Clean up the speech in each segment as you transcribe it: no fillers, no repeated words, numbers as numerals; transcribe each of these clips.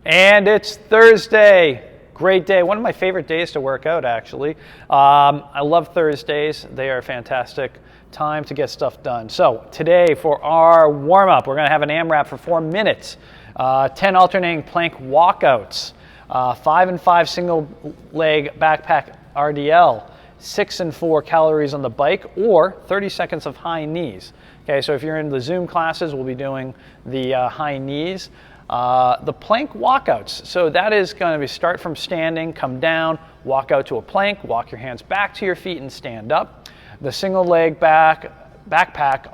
And it's Thursday. Great day. One of my favorite days to work out, actually. I love Thursdays. They are a fantastic time to get stuff done. So today for our warm-up, we're going to have an AMRAP for 4 minutes, 10 alternating plank walkouts, 5 and 5 single leg backpack RDL, 6 and 4 calories on the bike, or 30 seconds of high knees. Okay, so if you're in the Zoom classes, we'll be doing the high knees. The plank walkouts, so that is going to be start from standing, come down, walk out to a plank, walk your hands back to your feet and stand up. The single leg backpack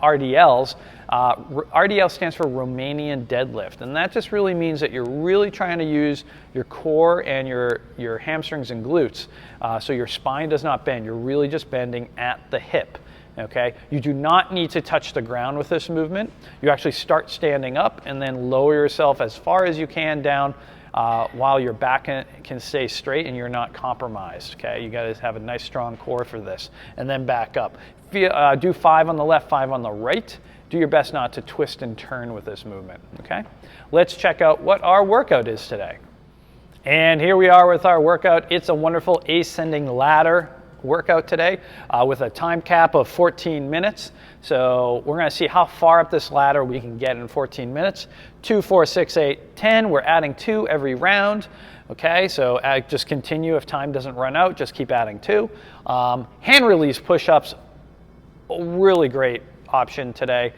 RDLs, RDL stands for Romanian Deadlift, and that just really means that you're really trying to use your core and your hamstrings and glutes, so your spine does not bend. You're really just bending at the hip. Okay, you do not need to touch the ground with this movement. You actually start standing up and then lower yourself as far as you can down while your back can stay straight and you're not compromised. Okay, you got to have a nice strong core for this, and then back up. Do 5 on the left, 5 on the right. Do your best not to twist and turn with this movement. Okay, let's check out what our workout is today. And here we are with our workout. It's a wonderful ascending ladder workout today with a time cap of 14 minutes. So we're going to see how far up this ladder we can get in 14 minutes. 2, 4, 6, 8, 10. We're adding 2 every round. Okay, so just continue. If time doesn't run out, just keep adding 2. Hand release push-ups, a really great option today.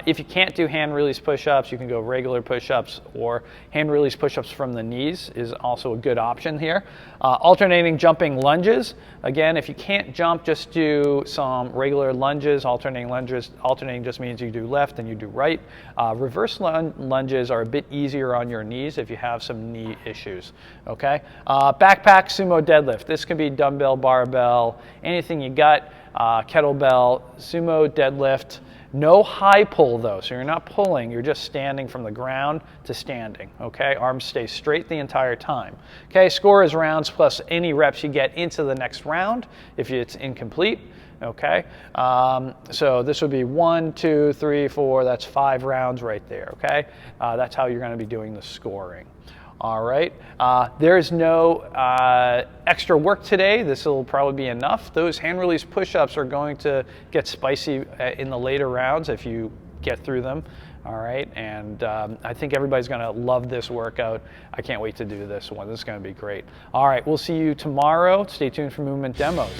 If you can't do hand release push-ups, you can go regular push-ups, or hand release push-ups from the knees is also a good option here. Alternating jumping lunges. Again, if you can't jump, just do some regular lunges, alternating lunges. Alternating just means you do left and you do right. Reverse lunges are a bit easier on your knees if you have some knee issues. Okay. Backpack sumo deadlift. This can be dumbbell, barbell, anything you got. Kettlebell, sumo deadlift. No high pull though, so you're not pulling, you're just standing from the ground to standing, okay? Arms stay straight the entire time. Okay, score is rounds plus any reps you get into the next round if it's incomplete, okay? So this would be 1, 2, 3, 4, that's 5 rounds right there, okay? That's how you're gonna be doing the scoring. All right, there is no extra work today. This will probably be enough. Those hand release push-ups are going to get spicy in the later rounds if you get through them. All right, and I think everybody's gonna love this workout. I can't wait to do this one. This is gonna be great. All right, we'll see you tomorrow. Stay tuned for movement demos.